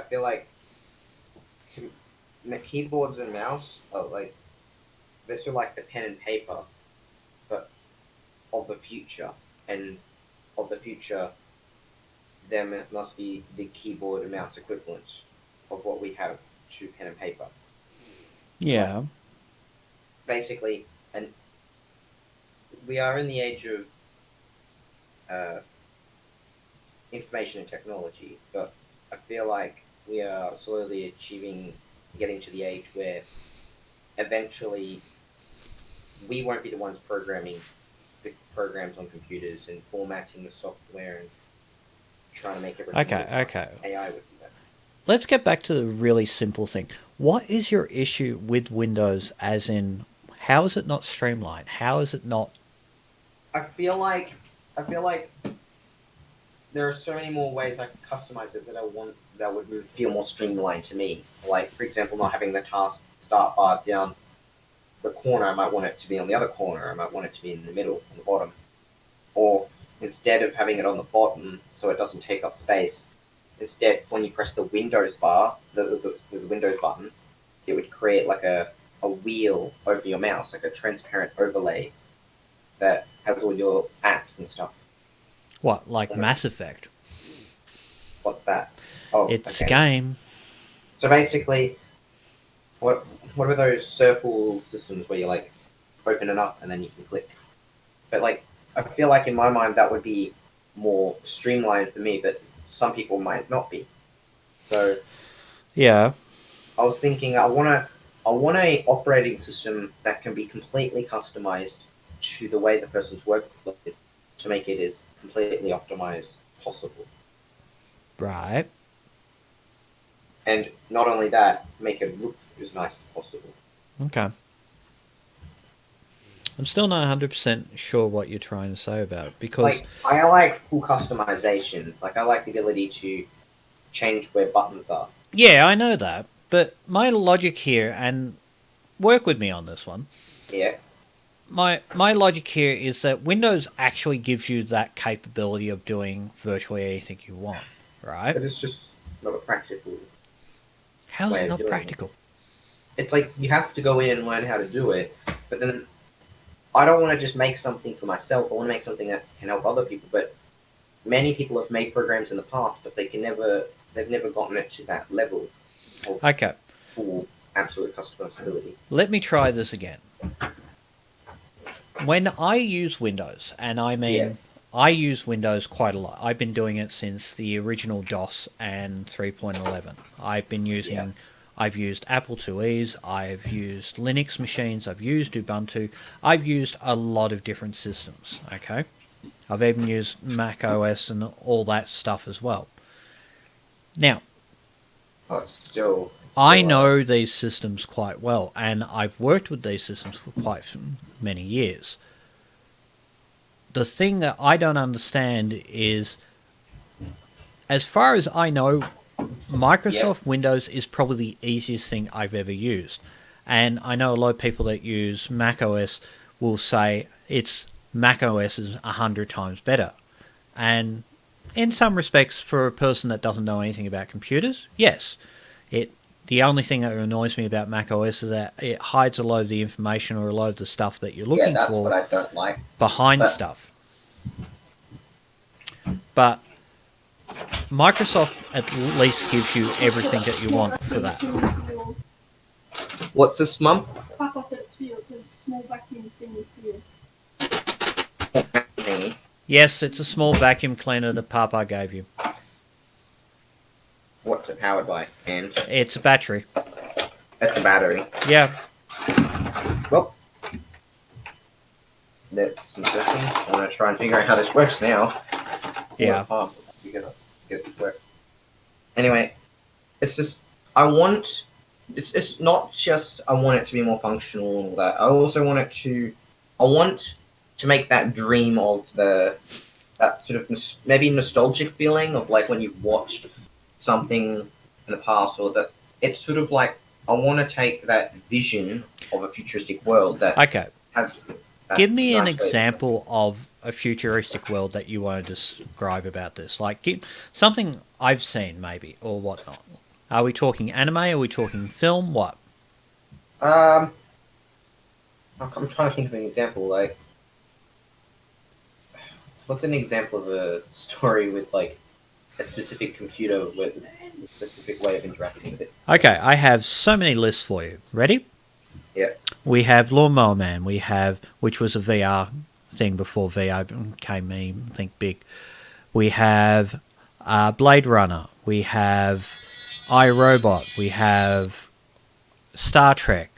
feel like keyboards and mouse are like they're sort of like the pen and paper, but of the future, and of the future, there must be the keyboard and mouse equivalents of what we have to pen and paper. Like Yeah. basically, and we are in the age of uh, information and technology, but I feel like we are slowly getting to the age where eventually we won't be the ones programming the programs on computers and formatting the software and trying to make everything Okay, look okay. nice. AI would do that. Let's get back to the really simple thing. What is your issue with Windows, as in, how is it not streamlined? How is it not... I feel like I feel like there are so many more ways I could customize it that I want that would feel more streamlined to me. Like for example, not having the task start bar down the corner. I might want it to be on the other corner. I might want it to be in the middle, on the bottom. Or instead of having it on the bottom so it doesn't take up space, instead when you press the Windows bar, the Windows button, it would create like a wheel over your mouse, like a transparent overlay that has all your apps and stuff. What, like Almost, Mass Effect? what's that? Oh, It's a okay. game. So basically, what what are those circle systems where you like open it up and then you can click? But like, I feel like in my mind that would be more streamlined for me, but some people might not be. So Yeah. I was thinking I want a operating system that can be completely customized to the way the person's workflow is to make it as completely optimized possible. Right. And not only that, make it look as nice as possible. Okay. I'm still not 100% sure what you're trying to say about it, because... Like I like full customization. Like I like the ability to change where buttons are. Yeah, I know that. But my logic here, and work with me on this one, Yeah, my logic here is that Windows actually gives you that capability of doing virtually anything you want, right? but it's just not a practical How is it way of not doing it. practical? It's like you have to go in and learn how to do it, but then I don't want to just make something for myself. I want to make something that can help other people. But many people have made programs in the past, but they've never gotten it to that level of Okay, full absolute customizability. let me try this again. When I use Windows, and I Yeah, mean I use Windows quite a lot. I've been doing it since the original DOS and 3.11. yeah, I've used Apple IIe's, I've used Linux machines, I've used Ubuntu, I've used a lot of different systems, okay? I've even used Mac OS and all that stuff as well. Now, oh, it's I still know these systems quite well, and I've worked with these systems for quite many years. The thing that I don't understand is, as far as I know, yeah. Microsoft Windows is probably the easiest thing I've ever used. And I know a lot of people that use Mac OS will say it's Mac OS is 100 times better. And in some respects, for a person that doesn't know anything about computers, yes. It the only thing that annoys me about Mac OS is that it hides a lot of the information or a lot of the stuff that you're Yeah, looking that's what for I don't like. behind But stuff. But Microsoft at least gives you everything that you want for that. what's this, Mum? Papa said it's for it's a small vacuum thing for you. Thingy. Yes, it's a small vacuum cleaner that Papa gave you. What's it powered by? And It's a battery. at the battery. Yeah, Well, that's interesting. I'm gonna try and figure out how this works now. yeah. You gotta get it to work. Anyway, it's just I want. It's not just I want it to be more functional and all that. I also want it to. I want to make that dream of that sort of maybe nostalgic feeling of like when you've watched something in the past, or that it's sort of like I want to take that vision of a futuristic world that Okay. has that Give me an nice way. example of a futuristic world that you want to describe about this. Like, give something I've seen, maybe, or whatnot. Are we talking anime? Are we talking film? What? I'm trying to think of an example. Like, what's an example of a story with like a specific computer with a specific way of interacting with it? Okay, I have so many lists for you. Ready? Yeah. We have Lawnmower Man. We have, which was a VR thing before VR became, I think, big. We have Blade Runner. We have iRobot. We have Star Trek.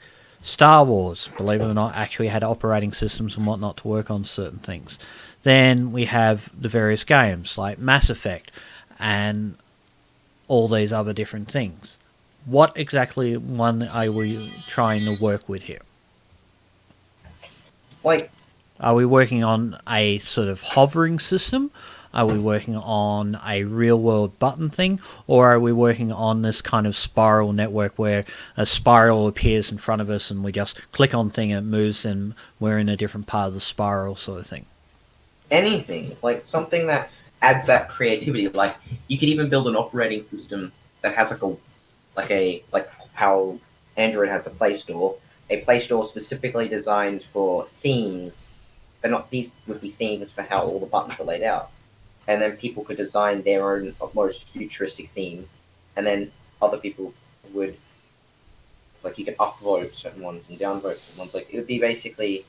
Star Wars, believe it or not, actually had operating systems and whatnot to work on certain things. Then we have the various games like Mass Effect and all these other different things. What exactly one are we trying to work with here? Like, Are we working on a sort of hovering system? Are we working on a real world button thing? Or are we working on this kind of spiral network where a spiral appears in front of us and we just click on thing and it moves and we're in a different part of the spiral sort of thing? anything, like something that adds that creativity. Like, you could even build an operating system that has like how Android has a Play Store specifically designed for themes, but not these would be themes for how all the buttons are laid out. And then people could design their own most futuristic theme, and then other people would, like, you could upvote certain ones and downvote certain ones. Like, it would be basically,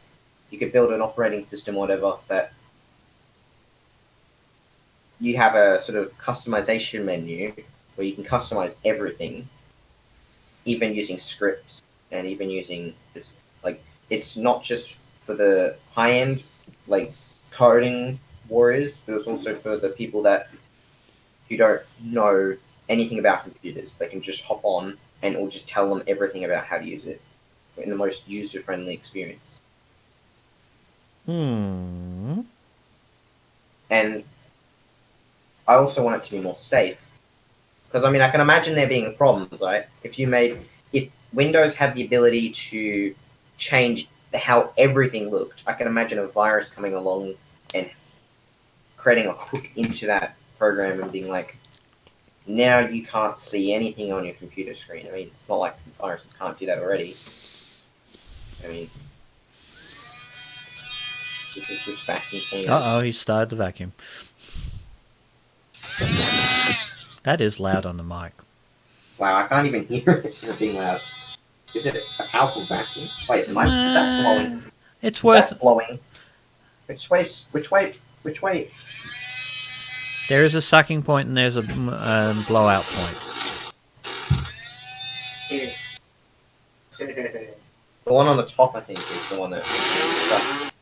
you could build an operating system or whatever that you have a sort of customization menu where you can customize everything, even using scripts and even using this. Like, it's not just for the high end, like, coding warriors, but it's also for the people that who don't know anything about computers. They can just hop on and it will just tell them everything about how to use it in the most user friendly experience. Hmm. And I also want it to be more safe. Because, I mean, I can imagine there being problems, right? If Windows had the ability to change how everything looked, I can imagine a virus coming along and creating a hook into that program and being like, now you can't see anything on your computer screen. I mean, it's not like viruses can't do that already. I mean, this is just vacuum Uh-oh, he started the vacuum. That is loud on the mic. Wow, I can't even hear it being loud. Is it a powerful vacuum? Wait, is that blowing? It's Is worth... that blowing? Which way? Which way? Which way? There is a sucking point and there's a blowout point. The one on the top, I think, is the one that sucks.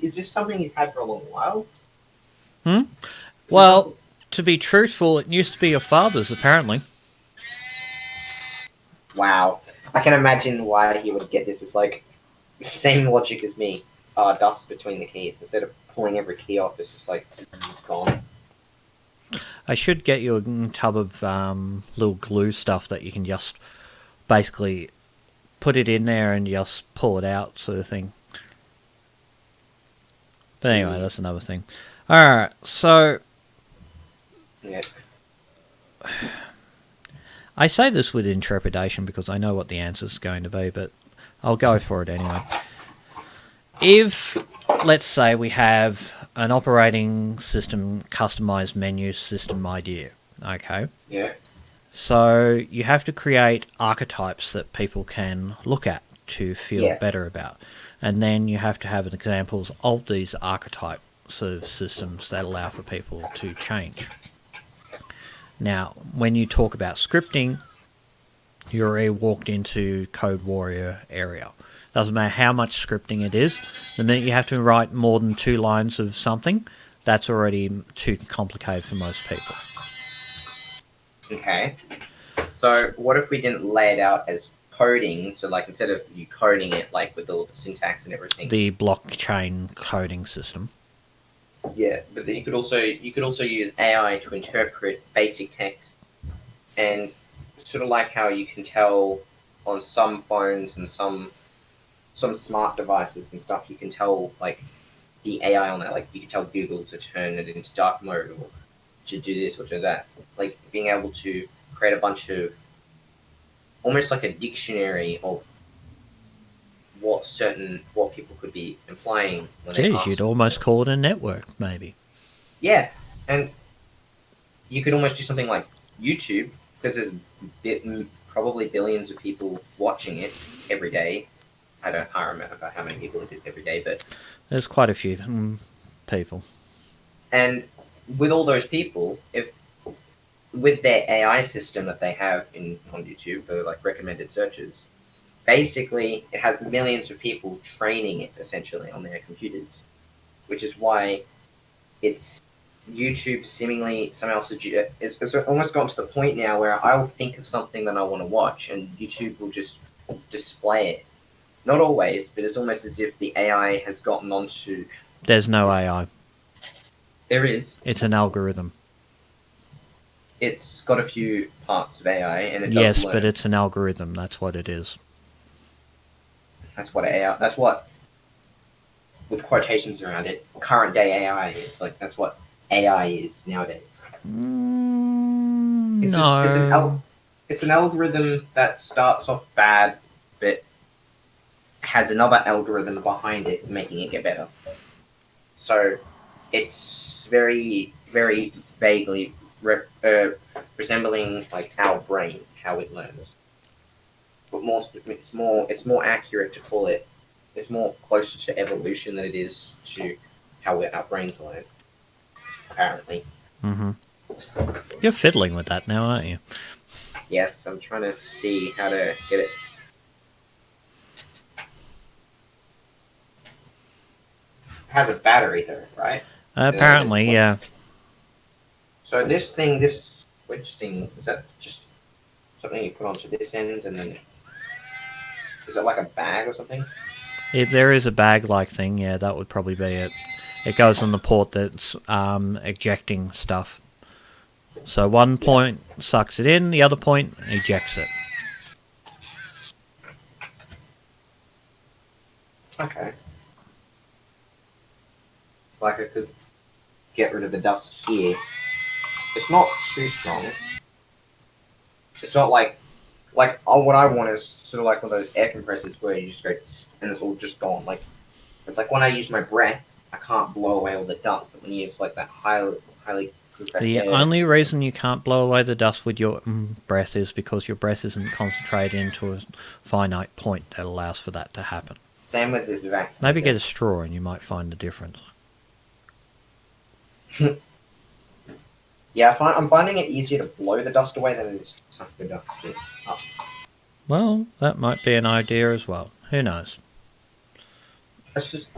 Is this something you've had for a long while? Well, to be truthful, it used to be your father's, apparently. Wow. I can imagine why he would get this. It's like the same logic as me. Dust between the keys. Instead of pulling every key off, it's just like, it's gone. I should get you a tub of little glue stuff that you can just basically put it in there and just pull it out, sort of thing. But anyway, that's another thing. Alright, so... Yeah. I say this with intrepidation because I know what the answer is going to be, but I'll go for it anyway. If, let's say, we have an operating system customized menu system idea, okay? Yeah. So you have to create archetypes that people can look at to feel better about. And then you have to have examples of these archetype sort of systems that allow for people to change. Now, when you talk about scripting, you're already walked into Code Warrior area. Doesn't matter how much scripting it is. The minute you have to write more than 2 lines of something, that's already too complicated for most people. Okay. So what if we didn't lay it out as coding? So, like, instead of you coding it, like, with all the syntax and everything. The blockchain coding system. Yeah, but then you could also use AI to interpret basic text, and sort of like how you can tell on some phones and some smart devices and stuff, you can tell, like, the AI on that, like, you can tell Google to turn it into dark mode or to do this or to that. Like being able to create a bunch of almost like a dictionary of what people could be implying when they Geez, ask. you'd almost call it a network, maybe. Yeah, and you could almost do something like YouTube because there's probably billions of people watching it every day. I can't remember how many people it is every day, but There's quite a few people. and with all those people, if with their AI system that they have on YouTube for like recommended searches, basically it has millions of people training it essentially on their computers, which is why it's YouTube seemingly somehow it's almost gotten to the point now where I'll think of something that I want to watch and YouTube will just display it. Not always, but it's almost as if the AI has gotten onto. There's no AI. There is. It's an algorithm. It's got a few parts of AI, and it does Yes, learn. but it's an algorithm. That's what it is. That's what AI. That's what, with quotations around it, current day AI is. Like that's what AI is nowadays. No. It's an algorithm that starts off bad, but has another algorithm behind it, making it get better. So it's very, very vaguely resembling like our brain, how it learns. But it's more accurate to call it. It's more closer to evolution than it is to how our brains learn. Apparently. Mm-hmm. You're fiddling with that now, aren't you? Yes, I'm trying to see how to get it. It has a battery though, right? Apparently, yeah. So this switch thing, is that just something you put onto this end and then is it like a bag or something? If there is a bag-like thing, yeah, that would probably be it. It goes on the port that's ejecting stuff. So one point sucks it in, the other point ejects it. Okay. Like I could get rid of the dust here. It's not too strong. It's not like what I want is sort of like one of those air compressors where you just go and it's all just gone. Like it's like when I use my breath, I can't blow away all the dust. But when you use like that highly compressed The air, only reason you can't blow away the dust with your breath is because your breath isn't concentrated into a finite point that allows for that to happen. same with this vacuum. Maybe get a straw and you might find the difference. Yeah, I'm finding it easier to blow the dust away than it is to suck the dust up. Well, that might be an idea as well. Who knows? It's just,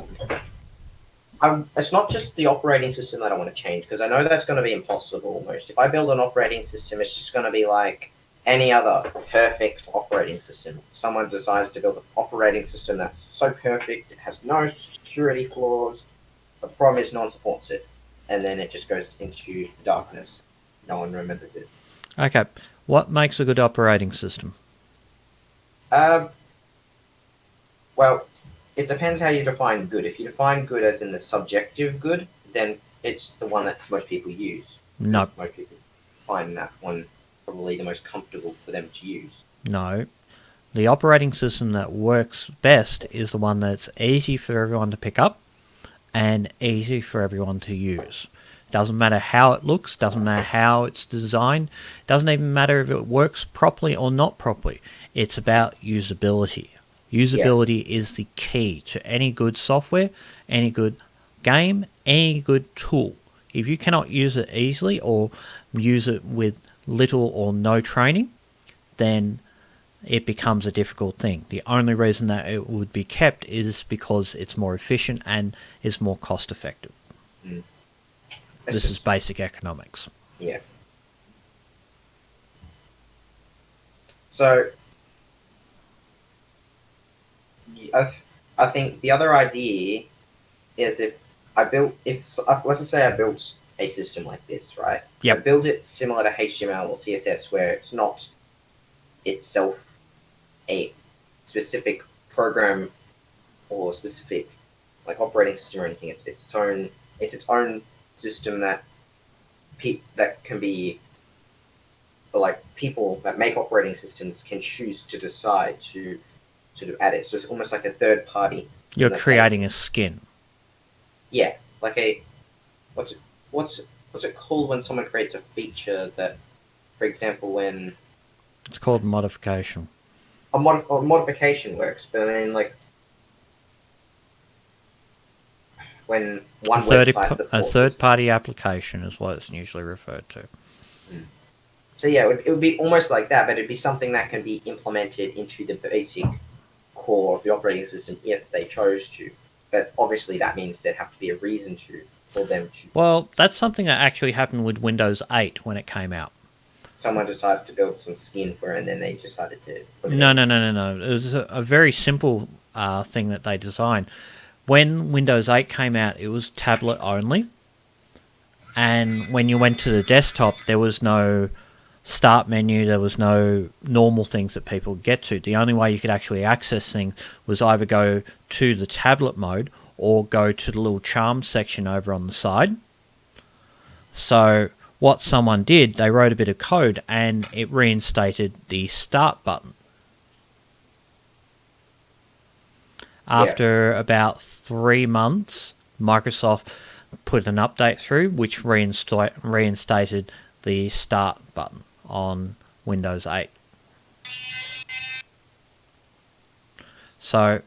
it's not just the operating system that I want to change because I know that's going to be impossible almost. If I build an operating system, it's just going to be like any other perfect operating system. Someone decides to build an operating system that's so perfect, it has no security flaws. The problem is no one supports it, and then it just goes into darkness. No one remembers it. Okay, what makes a good operating system? Well, it depends how you define good. If you define good as in the subjective good, then it's the one that most people use. No. Most people find that one probably the most comfortable for them to use. No. The operating system that works best is the one that's easy for everyone to pick up and easy for everyone to use. Doesn't matter how it looks, doesn't matter how it's designed, doesn't even matter if it works properly or not properly. It's about usability. Usability is the key to any good software, any good game, any good tool. If you cannot use it easily or use it with little or no training, then it becomes a difficult thing. The only reason that it would be kept is because it's more efficient and is more cost effective. This is basic economics. Yeah. So, I think the other idea is let's just say I built a system like this, right? Yep. I build it similar to HTML or CSS, where it's not itself a specific program or specific like operating system or anything. It's its own system that that can be, like, people that make operating systems can choose to decide to sort of add it. So it's almost like a third party. You're creating a skin. Yeah, like a what's it, what's what's it called when someone creates a feature that, for example, when It's called modification. a modification works, but I mean, like, when one website supports A third-party application is what it's usually referred to. So yeah, it would be almost like that, but it'd be something that can be implemented into the basic core of the operating system if they chose to. But obviously, that means there'd have to be a reason for them to. Well, that's something that actually happened with Windows 8 when it came out. Someone decided to build some skin for it, and then they decided to. No. It was a very simple thing that they designed. When Windows 8 came out, it was tablet only. And when you went to the desktop, there was no start menu, there was no normal things that people would get to. The only way you could actually access things was either go to the tablet mode or go to the little charm section over on the side. So what someone did, they wrote a bit of code and it reinstated the start button. After about 3 months, Microsoft put an update through which reinstated the start button on Windows 8. So,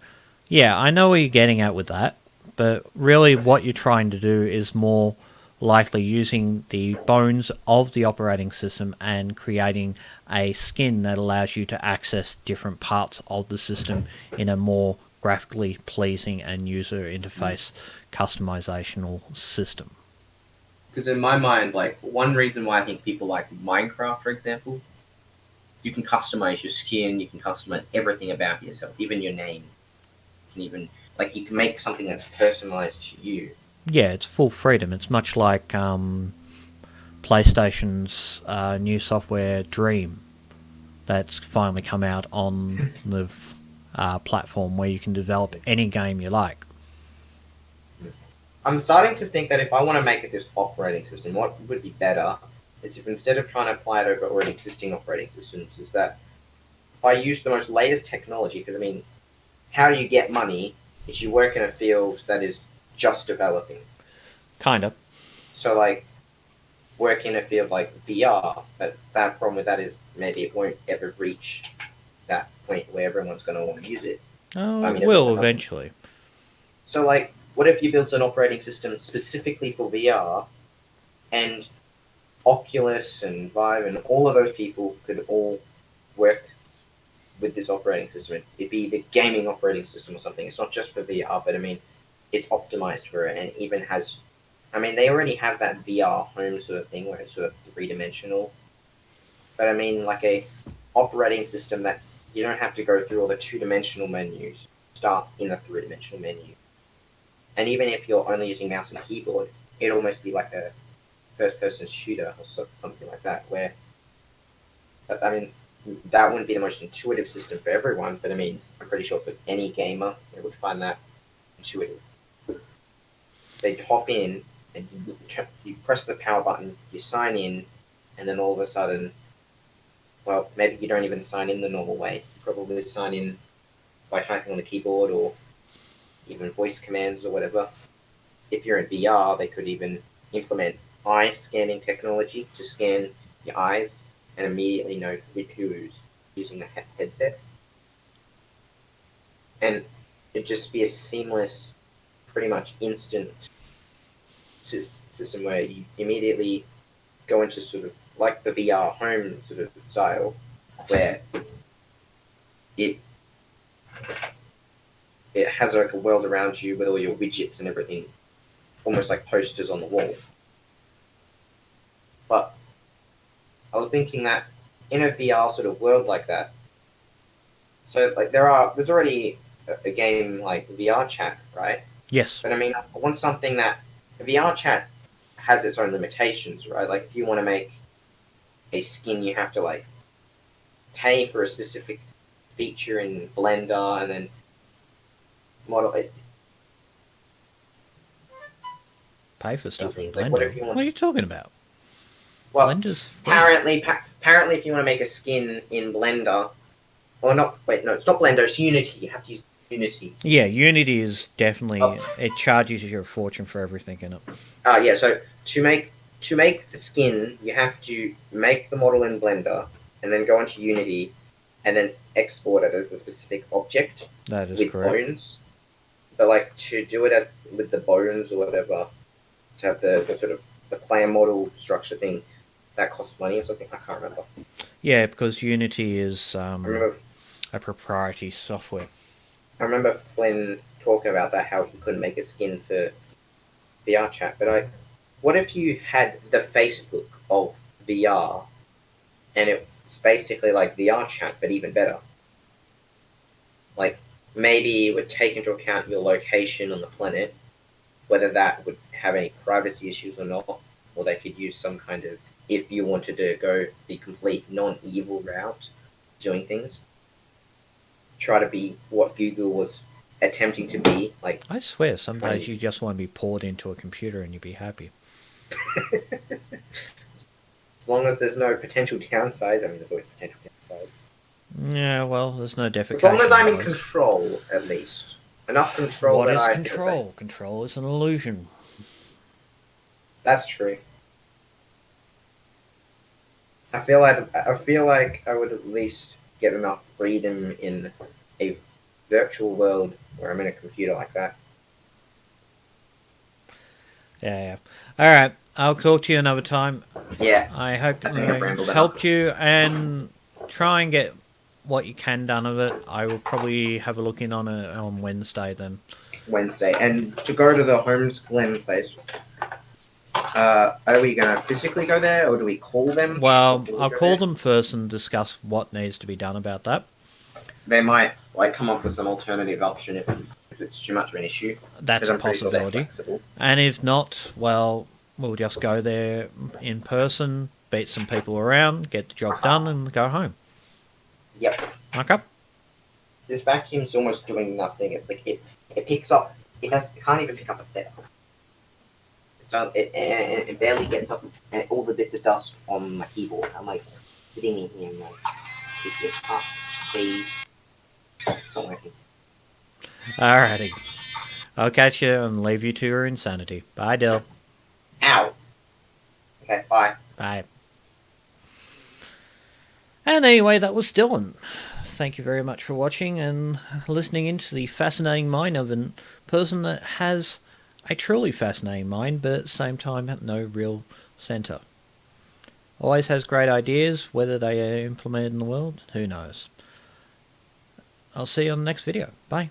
yeah, I know where you're getting at with that, but really what you're trying to do is more likely using the bones of the operating system and creating a skin that allows you to access different parts of the system in a more graphically pleasing and user interface customizational system. Because in my mind, like, one reason why I think people like Minecraft, for example, you can customize your skin, you can customize everything about yourself, even your name. You can even, like, you can make something that's personalized to you. Yeah, it's full freedom. It's much like PlayStation's new software Dream that's finally come out on the platform where you can develop any game you like. I'm starting to think that if I want to make it this operating system, what would be better is if instead of trying to apply it over already existing operating systems, is that if I use the most latest technology, because I mean, how do you get money if you work in a field that is just developing? Kind of. So, like, work in a field like VR, but that problem with that is maybe it won't ever reach that point where everyone's going to want to use it. Oh, I mean, it will eventually. So, like, what if you built an operating system specifically for VR, and Oculus and Vive and all of those people could all work with this operating system? It'd be the gaming operating system or something. It's not just for VR, but I mean, it's optimized for it and even has. I mean, they already have that VR home sort of thing where it's sort of 3-dimensional. But I mean, like a operating system that you don't have to go through all the 2-dimensional menus. Start in the 3-dimensional menu. And even if you're only using mouse and keyboard, it'd almost be like a first-person shooter or something like that, where, I mean, that wouldn't be the most intuitive system for everyone, but I mean, I'm pretty sure for any gamer, they would find that intuitive. They'd hop in, and you press the power button, you sign in, and then all of a sudden, well, maybe you don't even sign in the normal way. You probably sign in by typing on the keyboard or even voice commands or whatever. If you're in VR, they could even implement eye scanning technology to scan your eyes and immediately know who's using the headset. And it'd just be a seamless, pretty much instant system where you immediately go into sort of like the VR home sort of style, where it has like a world around you with all your widgets and everything, almost like posters on the wall. But I was thinking that in a VR sort of world like that, so like there's already a game like VR chat, right? Yes. But I mean, I want something that VR chat has its own limitations, right? Like if you want to make a skin, you have to like pay for a specific feature in Blender and then model it. Pay for stuff in Things. Like, Blender. what if you want- What are you talking about? Well, Blender's free. apparently, if you want to make a skin in Blender, or not, wait, no, it's not Blender, it's Unity. You have to use Unity. Yeah, Unity is definitely, Oh. it charges you a fortune for everything in it. Yeah. So to make the skin, you have to make the model in Blender, and then go into Unity, and then export it as a specific object That is with correct. bones. But like to do it as with the bones or whatever, to have the sort of the player model structure thing, that costs money or something. I can't remember. Yeah, because Unity is I remember a proprietary software. I remember Flynn talking about that, how he couldn't make a skin for VR chat. But what if you had the Facebook of VR, and it's basically like VR chat, but even better? Like maybe it would take into account your location on the planet, whether that would have any privacy issues or not, or they could use some kind of, if you wanted to go the complete non-evil route, doing things, try to be what Google was attempting to be, like. I swear, some days Crazy. you just want to be poured into a computer and you'd be happy. As long as there's no potential downsides. I mean, there's always potential downsides. Yeah, well, there's no defecation. As long as I'm in place. control, at least. Enough control What that is I control? Control is an illusion. That's true. I feel like I would at least get enough freedom in a virtual world where I'm in a computer like that. Yeah. Alright, I'll talk to you another time. Yeah. I hope I think I've rambled helped you, and try and get what you can done of it. I will probably have a look in on it on Wednesday then. Wednesday. And to go to the Holmes Glen place, are we going to physically go there, or do we call them? Well, I'll call them first and discuss what needs to be done about that. They might come up with some alternative option if it's too much of an issue. That's a I'm pretty sure they're possibility. flexible. And if not, well, we'll just go there in person, beat some people around, get the job done, and go home. Yep. Okay? This vacuum's almost doing nothing. It's like it picks up. It can't even pick up a feather. So it barely gets up, and all the bits of dust on my keyboard. I'm like sitting in here and like, please. It's not working. Alrighty. I'll catch you and leave you to your insanity. Bye, Dill. Ow. Okay, bye. Bye. And anyway, that was Dylan. Thank you very much for watching and listening into the fascinating mind of a person that has a truly fascinating mind, but at the same time no real centre. Always has great ideas, whether they are implemented in the world, who knows. I'll see you on the next video. Bye.